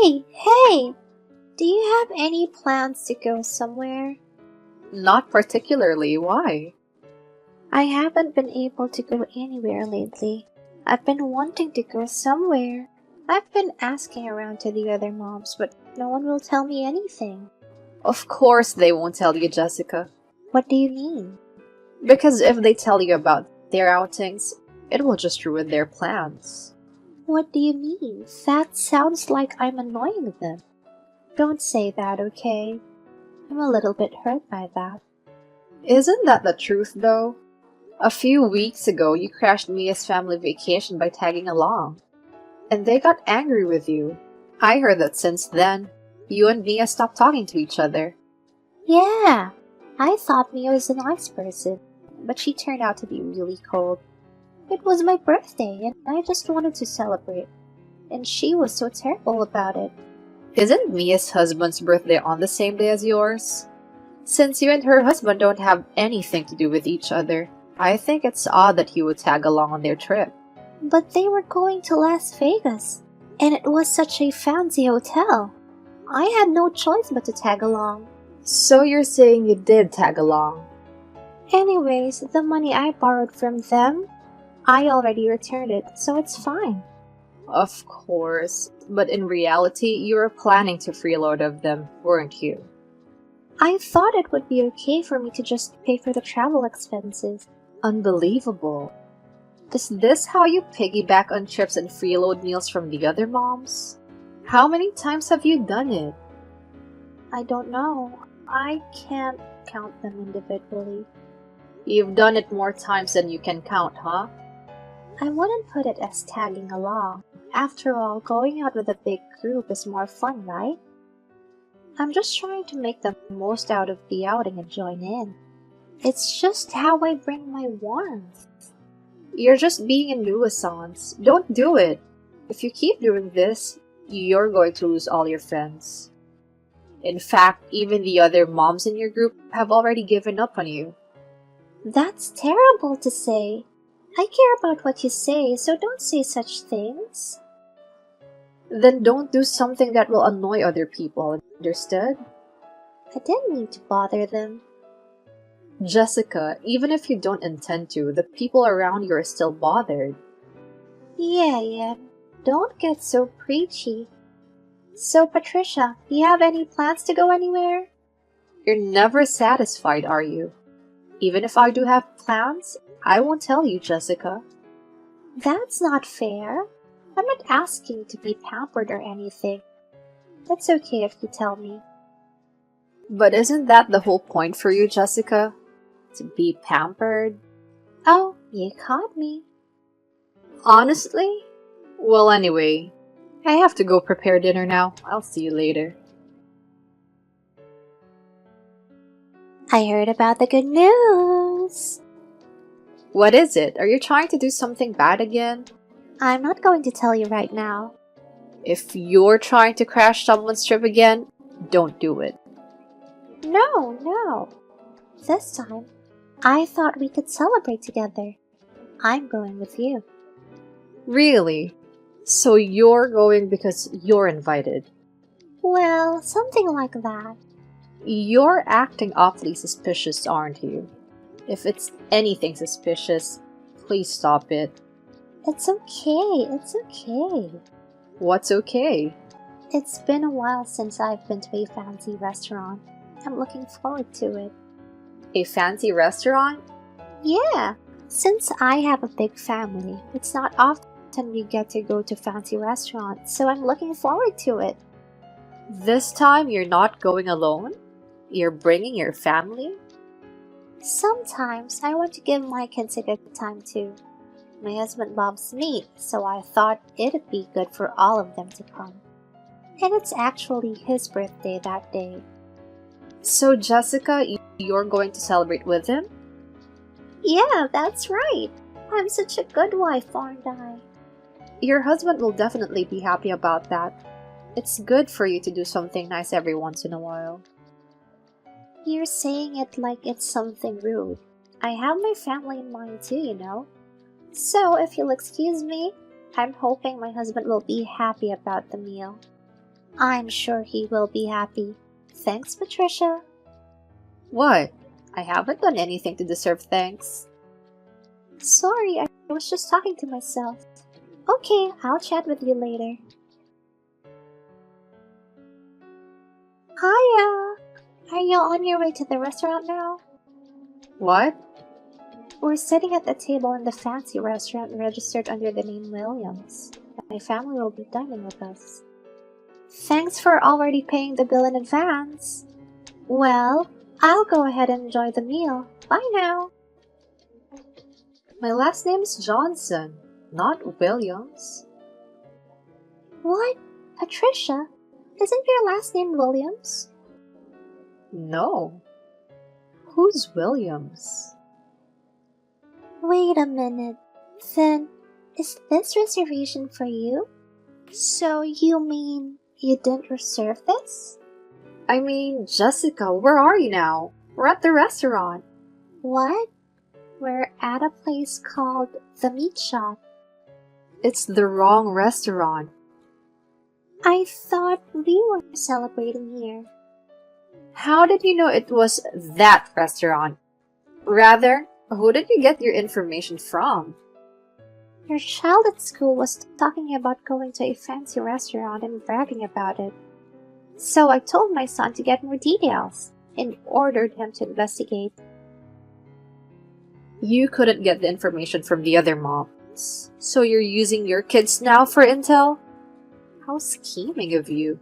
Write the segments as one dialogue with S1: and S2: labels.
S1: Hey! Do you have any plans to go somewhere?
S2: Not particularly. Why?
S1: I haven't been able to go anywhere lately. I've been wanting to go somewhere. I've been asking around to the other moms, but no one will tell me anything.
S2: Of course they won't tell you, Jessica.
S1: What do you mean?
S2: Because if they tell you about their outings, it will just ruin their plans.
S1: What do you mean? That sounds like I'm annoying them. Don't say that, okay? I'm a little bit hurt by that.
S2: Isn't that the truth, though? A few weeks ago, you crashed Mia's family vacation by tagging along. And they got angry with you. I heard that since then, you and Mia stopped talking to each other.
S1: Yeah, I thought Mia was a nice person, but she turned out to be really cold. It was my birthday, and I just wanted to celebrate. And she was so terrible about it.
S2: Isn't Mia's husband's birthday on the same day as yours? Since you and her husband don't have anything to do with each other, I think it's odd that he would tag along on their trip.
S1: But they were going to Las Vegas, and it was such a fancy hotel. I had no choice but to tag along.
S2: So you're saying you did tag along?
S1: Anyways, the money I borrowed from them, I already returned it, so it's fine.
S2: Of course, but in reality, you were planning to freeload of them, weren't you?
S1: I thought it would be okay for me to just pay for the travel expenses.
S2: Unbelievable. Is this how you piggyback on trips and freeload meals from the other moms? How many times have you done it?
S1: I don't know. I can't count them individually.
S2: You've done it more times than you can count, huh?
S1: I wouldn't put it as tagging along. After all, going out with a big group is more fun, right? I'm just trying to make the most out of the outing and join in. It's just how I bring my warmth.
S2: You're just being a nuisance. Don't do it. If you keep doing this, you're going to lose all your friends. In fact, even the other moms in your group have already given up on you.
S1: That's terrible to say. I care about what you say, so don't say such things.
S2: Then don't do something that will annoy other people, understood?
S1: I didn't mean to bother them.
S2: Jessica, even if you don't intend to, the people around you are still bothered.
S1: Yeah. Don't get so preachy. So, Patricia, do you have any plans to go anywhere?
S2: You're never satisfied, are you? Even if I do have plans, I won't tell you, Jessica.
S1: That's not fair. I'm not asking to be pampered or anything. It's okay if you tell me.
S2: But isn't that the whole point for you, Jessica? To be pampered?
S1: Oh, you caught me.
S2: Honestly? Well, anyway, I have to go prepare dinner now. I'll see you later.
S1: I heard about the good news.
S2: What is it? Are you trying to do something bad again?
S1: I'm not going to tell you right now.
S2: If you're trying to crash someone's trip again, don't do it.
S1: No. This time, I thought we could celebrate together. I'm going with you.
S2: Really? So you're going because you're invited?
S1: Well, something like that.
S2: You're acting awfully suspicious, aren't you? If it's anything suspicious, please stop it.
S1: It's okay.
S2: What's okay?
S1: It's been a while since I've been to a fancy restaurant. I'm looking forward to it.
S2: A fancy restaurant?
S1: Yeah, since I have a big family, it's not often we get to go to fancy restaurants, so I'm looking forward to it.
S2: This time you're not going alone? You're bringing your family?
S1: Sometimes I want to give my kids a good time too. My husband loves meat, so I thought it'd be good for all of them to come. And it's actually his birthday that day.
S2: So, Jessica, you're going to celebrate with him?
S1: Yeah, that's right. I'm such a good wife, aren't I?
S2: Your husband will definitely be happy about that. It's good for you to do something nice every once in a while.
S1: You're saying it like it's something rude. I have my family in mind too, you know. So, if you'll excuse me, I'm hoping my husband will be happy about the meal. I'm sure he will be happy. Thanks, Patricia.
S2: What? I haven't done anything to deserve thanks.
S1: Sorry, I was just talking to myself. Okay, I'll chat with you later. Hiya! Are you on your way to the restaurant now?
S2: What?
S1: We're sitting at the table in the fancy restaurant registered under the name Williams. My family will be dining with us. Thanks for already paying the bill in advance. Well, I'll go ahead and enjoy the meal. Bye now.
S2: My last name's Johnson, not Williams.
S1: What? Patricia? Isn't your last name Williams?
S2: No. Who's Williams?
S1: Wait a minute. Then, is this reservation for you? So you mean you didn't reserve this?
S2: I mean, Jessica, where are you now? We're at the restaurant.
S1: What? We're at a place called The Meat Shop.
S2: It's the wrong restaurant.
S1: I thought we were celebrating here.
S2: How did you know it was that restaurant? Rather, who did you get your information from?
S1: Your child at school was talking about going to a fancy restaurant and bragging about it. So I told my son to get more details and ordered him to investigate.
S2: You couldn't get the information from the other moms, so you're using your kids now for intel? How scheming of you.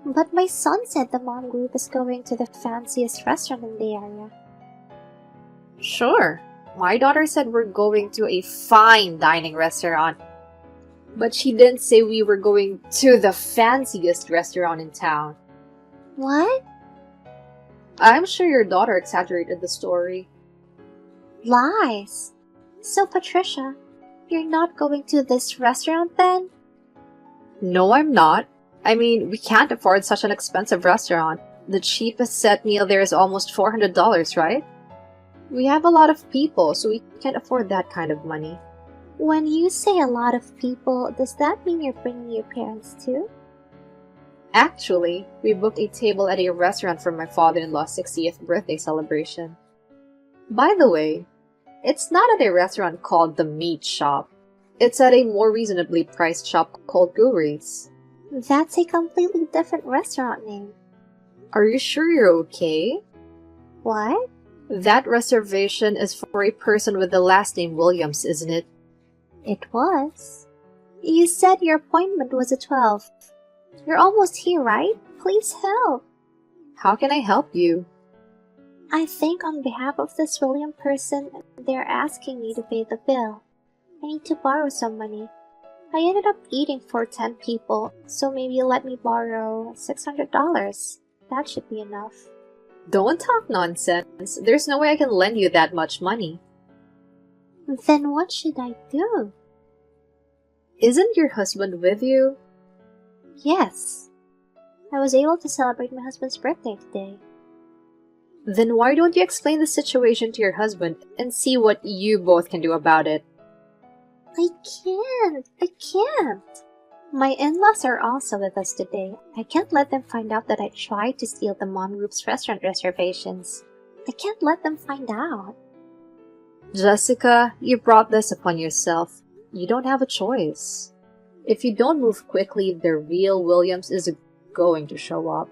S1: But my son said the mom group is going to the fanciest restaurant in the area.
S2: Sure, my daughter said we're going to a fine dining restaurant. But she didn't say we were going to the fanciest restaurant in town.
S1: What?
S2: I'm sure your daughter exaggerated the story.
S1: Lies. So Patricia, you're not going to this restaurant then?
S2: No, I'm not. I mean, we can't afford such an expensive restaurant. The cheapest set meal there is almost $400, right? We have a lot of people, so we can't afford that kind of money.
S1: When you say a lot of people, does that mean you're bringing your parents too?
S2: Actually, we booked a table at a restaurant for my father-in-law's 60th birthday celebration. By the way, it's not at a restaurant called The Meat Shop. It's at a more reasonably priced shop called Gurie's.
S1: That's a completely different restaurant name.
S2: Are you sure you're okay?
S1: What?
S2: That reservation is for a person with the last name Williams, isn't it?
S1: It was. You said your appointment was at 12. You're almost here, right? Please help.
S2: How can I help you?
S1: I think on behalf of this William person, they're asking me to pay the bill. I need to borrow some money. I ended up eating for 10 people, so maybe let me borrow $600. That should be enough.
S2: Don't talk nonsense. There's no way I can lend you that much money.
S1: Then what should I do?
S2: Isn't your husband with you?
S1: Yes. I was able to celebrate my husband's birthday today.
S2: Then why don't you explain the situation to your husband and see what you both can do about it?
S1: I can't. My in-laws are also with us today. I can't let them find out that I tried to steal the mom group's restaurant reservations. I can't let them find out.
S2: Jessica, you brought this upon yourself. You don't have a choice. If you don't move quickly, the real Williams is going to show up.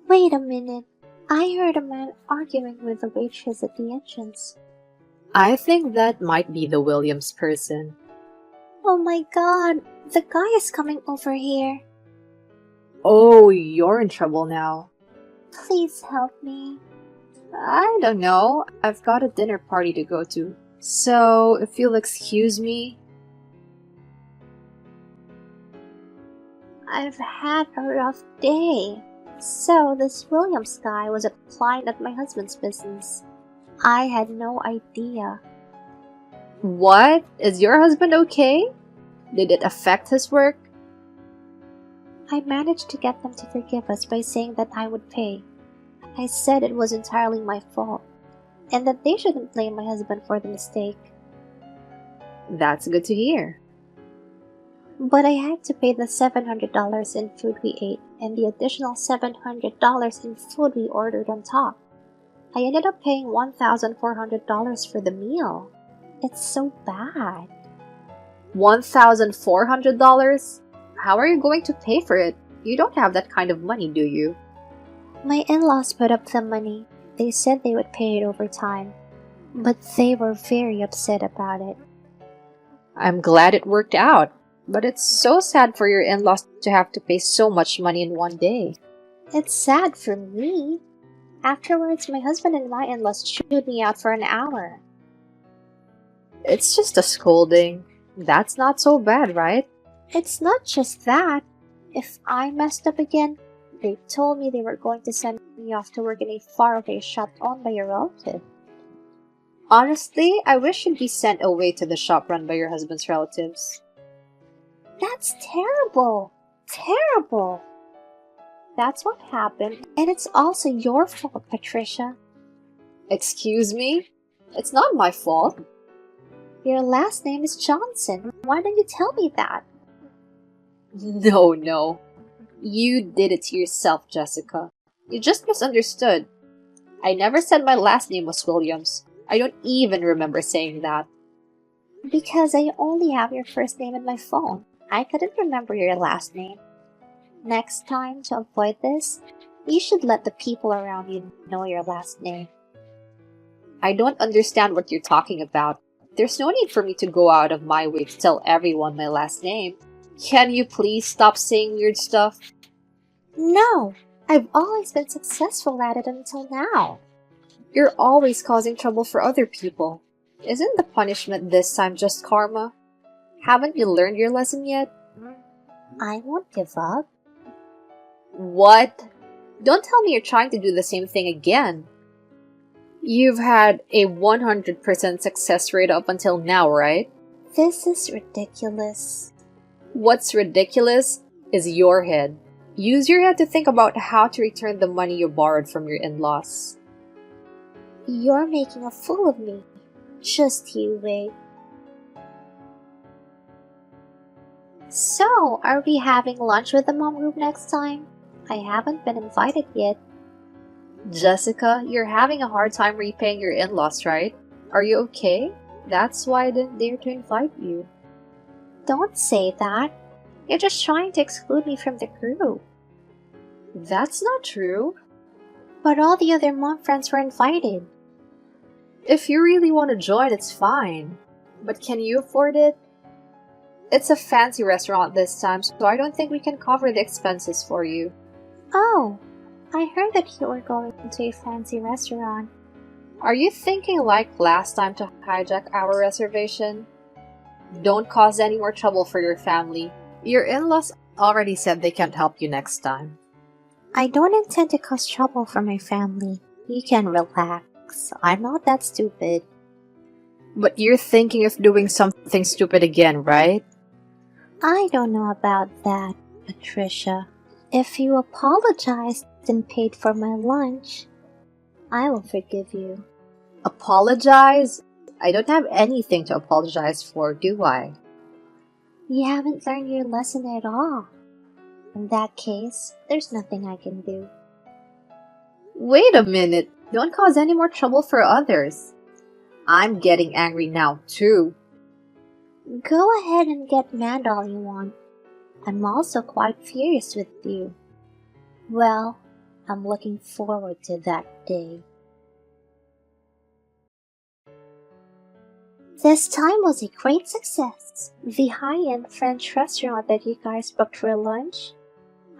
S1: Wait a minute. I heard a man arguing with the waitress at the entrance.
S2: I think that might be the Williams person.
S1: Oh my god, the guy is coming over here.
S2: Oh, you're in trouble now.
S1: Please help me.
S2: I don't know. I've got a dinner party to go to. So, if you'll excuse me.
S1: I've had a rough day. So, this Williams guy was a client at my husband's business. I had no idea.
S2: What? Is your husband okay? Did it affect his work?
S1: I managed to get them to forgive us by saying that I would pay. I said it was entirely my fault, and that they shouldn't blame my husband for the mistake.
S2: That's good to hear.
S1: But I had to pay the $700 in food we ate and the additional $700 in food we ordered on top. I ended up paying $1,400 for the meal. It's so bad.
S2: $1,400? How are you going to pay for it? You don't have that kind of money, do you?
S1: My in-laws put up the money. They said they would pay it over time, but they were very upset about it.
S2: I'm glad it worked out, but it's so sad for your in-laws to have to pay so much money in one day.
S1: It's sad for me. Afterwards, my husband and my in-laws chewed me out for an hour.
S2: It's just a scolding. That's not so bad, right?
S1: It's not just that. If I messed up again, they told me they were going to send me off to work in a faraway shop owned by a relative.
S2: Honestly, I wish you'd be sent away to the shop run by your husband's relatives.
S1: That's terrible! Terrible! That's what happened, and it's also your fault, Patricia.
S2: Excuse me? It's not my fault.
S1: Your last name is Johnson. Why don't you tell me that?
S2: No. You did it to yourself, Jessica. You just misunderstood. I never said my last name was Williams. I don't even remember saying that.
S1: Because I only have your first name in my phone. I couldn't remember your last name. Next time, to avoid this, you should let the people around you know your last name.
S2: I don't understand what you're talking about. There's no need for me to go out of my way to tell everyone my last name. Can you please stop saying weird stuff?
S1: No! I've always been successful at it until now.
S2: You're always causing trouble for other people. Isn't the punishment this time just karma? Haven't you learned your lesson yet?
S1: I won't give up.
S2: What? Don't tell me you're trying to do the same thing again. You've had a 100% success rate up until now, right?
S1: This is ridiculous.
S2: What's ridiculous is your head. Use your head to think about how to return the money you borrowed from your in-laws.
S1: You're making a fool of me. Just you wait. So, are we having lunch with the mom group next time? I haven't been invited yet.
S2: Jessica, you're having a hard time repaying your in-laws, right? Are you okay? That's why I didn't dare to invite you.
S1: Don't say that. You're just trying to exclude me from the group.
S2: That's not true.
S1: But all the other mom friends were invited.
S2: If you really want to join, it's fine. But can you afford it? It's a fancy restaurant this time, so I don't think we can cover the expenses for you.
S1: Oh, I heard that you were going to a fancy restaurant.
S2: Are you thinking like last time to hijack our reservation? Don't cause any more trouble for your family. Your in-laws already said they can't help you next time.
S1: I don't intend to cause trouble for my family. You can relax. I'm not that stupid.
S2: But you're thinking of doing something stupid again, right?
S1: I don't know about that, Patricia. If you apologized and paid for my lunch, I will forgive you.
S2: Apologize? I don't have anything to apologize for, do I?
S1: You haven't learned your lesson at all. In that case, there's nothing I can do.
S2: Wait a minute. Don't cause any more trouble for others. I'm getting angry now, too.
S1: Go ahead and get mad all you want. I'm also quite furious with you. Well, I'm looking forward to that day. This time was a great success. The high-end French restaurant that you guys booked for lunch,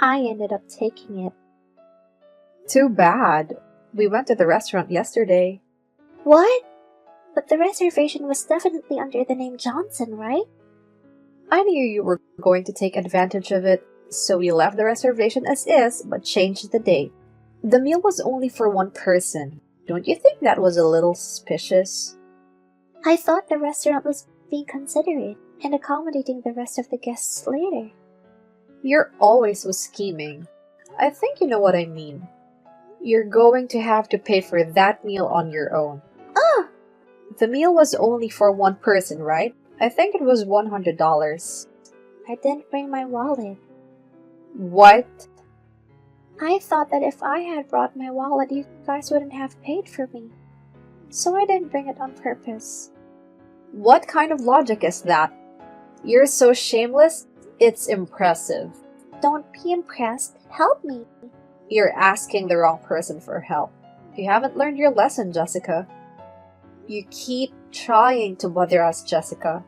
S1: I ended up taking it.
S2: Too bad. We went to the restaurant yesterday.
S1: What? But the reservation was definitely under the name Johnson, right?
S2: I knew you were going to take advantage of it, so we left the reservation as is, but changed the date. The meal was only for one person. Don't you think that was a little suspicious?
S1: I thought the restaurant was being considerate and accommodating the rest of the guests later.
S2: You're always so scheming. I think you know what I mean. You're going to have to pay for that meal on your own.
S1: Oh!
S2: The meal was only for one person, right? I think it was $100.
S1: I didn't bring my wallet.
S2: What?
S1: I thought that if I had brought my wallet, you guys wouldn't have paid for me. So I didn't bring it on purpose.
S2: What kind of logic is that? You're so shameless, it's impressive.
S1: Don't be impressed. Help me.
S2: You're asking the wrong person for help. You haven't learned your lesson, Jessica. You keep trying to bother us, Jessica.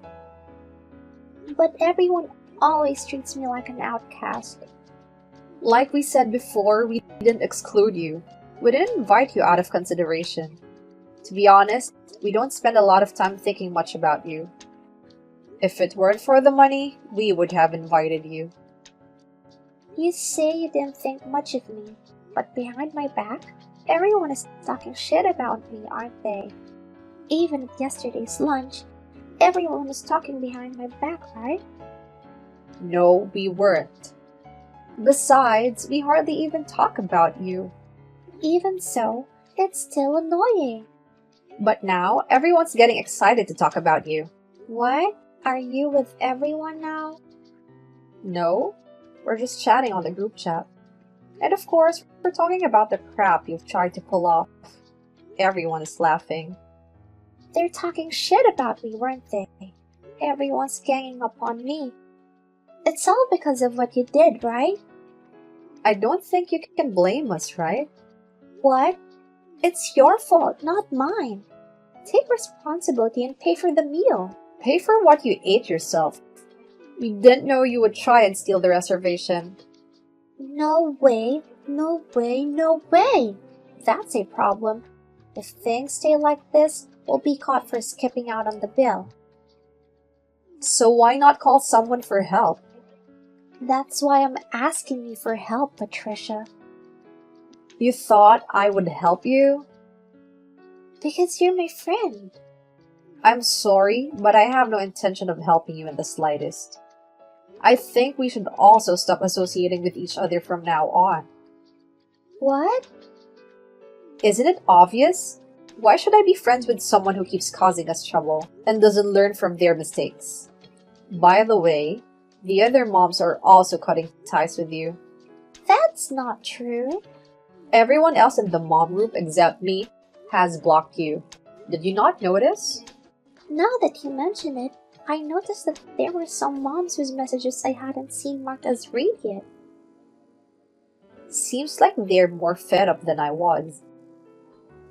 S1: But everyone always treats me like an outcast.
S2: Like we said before, we didn't exclude you. We didn't invite you out of consideration. To be honest, we don't spend a lot of time thinking much about you. If it weren't for the money, we would have invited you.
S1: You say you didn't think much of me, but behind my back, everyone is talking shit about me, aren't they? Even at yesterday's lunch, everyone was talking behind my back, right?
S2: No, we weren't. Besides, we hardly even talk about you.
S1: Even so, it's still annoying.
S2: But now, everyone's getting excited to talk about you.
S1: What? Are you with everyone now?
S2: No, we're just chatting on the group chat. And of course, we're talking about the crap you've tried to pull off. Everyone is laughing.
S1: They're talking shit about me, weren't they? Everyone's ganging up on me. It's all because of what you did, right?
S2: I don't think you can blame us, right?
S1: What? It's your fault, not mine. Take responsibility and pay for the meal.
S2: Pay for what you ate yourself. We didn't know you would try and steal the reservation.
S1: No way, no way, no way. That's a problem. If things stay like this, we'll be caught for skipping out on the bill.
S2: So why not call someone for help?
S1: That's why I'm asking you for help, Patricia.
S2: You thought I would help you?
S1: Because you're my friend.
S2: I'm sorry, but I have no intention of helping you in the slightest. I think we should also stop associating with each other from now on.
S1: What?
S2: Isn't it obvious? Why should I be friends with someone who keeps causing us trouble and doesn't learn from their mistakes? By the way, the other moms are also cutting ties with you.
S1: That's not true.
S2: Everyone else in the mom group except me has blocked you. Did you not notice?
S1: Now that you mention it, I noticed that there were some moms whose messages I hadn't seen marked as read yet.
S2: Seems like they're more fed up than I was.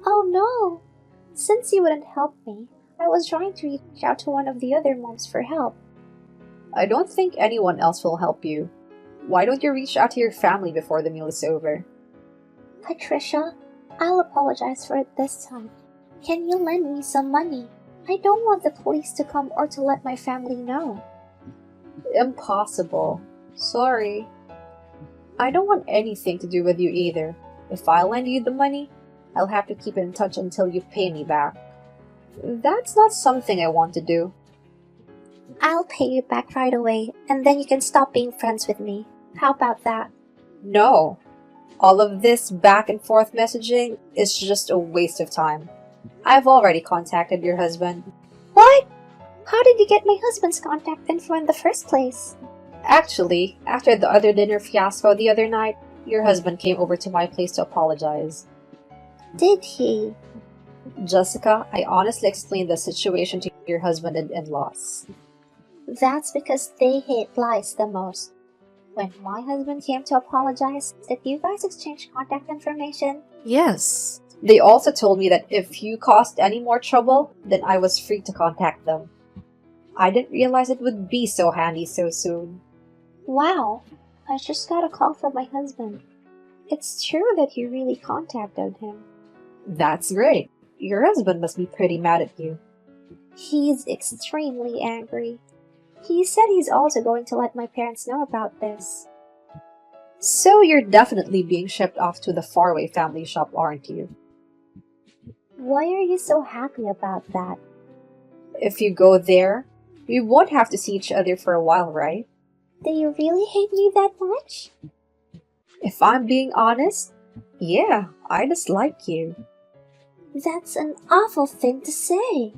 S1: Oh no! Since you wouldn't help me, I was trying to reach out to one of the other moms for help.
S2: I don't think anyone else will help you. Why don't you reach out to your family before the meal is over?
S1: Patricia, I'll apologize for it this time. Can you lend me some money? I don't want the police to come or to let my family know.
S2: Impossible. Sorry. I don't want anything to do with you either. If I lend you the money, I'll have to keep in touch until you pay me back. That's not something I want to do.
S1: I'll pay you back right away, and then you can stop being friends with me. How about that?
S2: No. All of this back and forth messaging is just a waste of time. I've already contacted your husband.
S1: What? How did you get my husband's contact info in the first place?
S2: Actually, after the other dinner fiasco the other night, your husband came over to my place to apologize.
S1: Did he?
S2: Jessica, I honestly explained the situation to your husband and in-laws.
S1: That's because they hate lies the most. When my husband came to apologize, did you guys exchange contact information?
S2: Yes. They also told me that if you caused any more trouble, then I was free to contact them. I didn't realize it would be so handy so soon.
S1: Wow, I just got a call from my husband. It's true that you really contacted him.
S2: That's great. Your husband must be pretty mad at you.
S1: He's extremely angry. He said he's also going to let my parents know about this.
S2: So you're definitely being shipped off to the faraway family shop, aren't you?
S1: Why are you so happy about that?
S2: If you go there, we won't have to see each other for a while, right?
S1: Do you really hate me that much?
S2: If I'm being honest, yeah, I dislike you.
S1: That's an awful thing to say.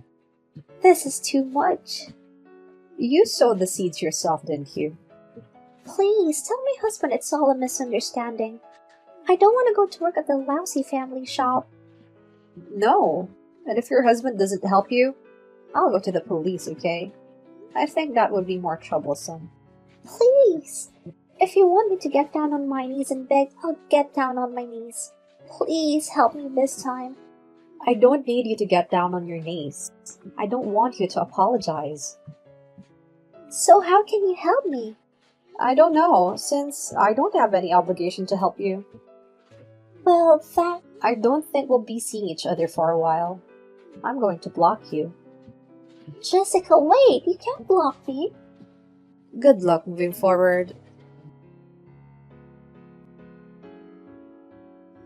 S1: This is too much.
S2: You sowed the seeds yourself, didn't you?
S1: Please, tell my husband it's all a misunderstanding. I don't want to go to work at the lousy family shop.
S2: No. And if your husband doesn't help you, I'll go to the police, okay? I think that would be more troublesome.
S1: Please! If you want me to get down on my knees and beg, I'll get down on my knees. Please help me this time.
S2: I don't need you to get down on your knees. I don't want you to apologize.
S1: So how can you help me?
S2: I don't know, since I don't have any obligation to help you.
S1: Well,
S2: I don't think we'll be seeing each other for a while. I'm going to block you.
S1: Jessica, wait! You can't block me.
S2: Good luck moving forward.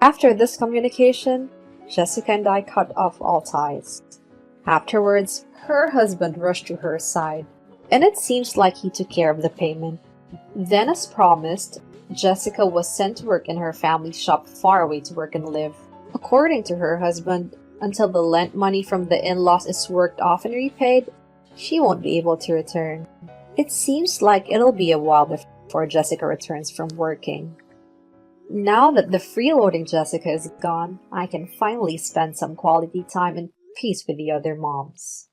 S2: After this communication, Jessica and I cut off all ties. Afterwards, her husband rushed to her side, and it seems like he took care of the payment. Then, as promised, Jessica was sent to work in her family shop far away to work and live. According to her husband, until the lent money from the in-laws is worked off and repaid, she won't be able to return. It seems like it'll be a while before Jessica returns from working. Now that the freeloading Jessica is gone, I can finally spend some quality time in peace with the other moms.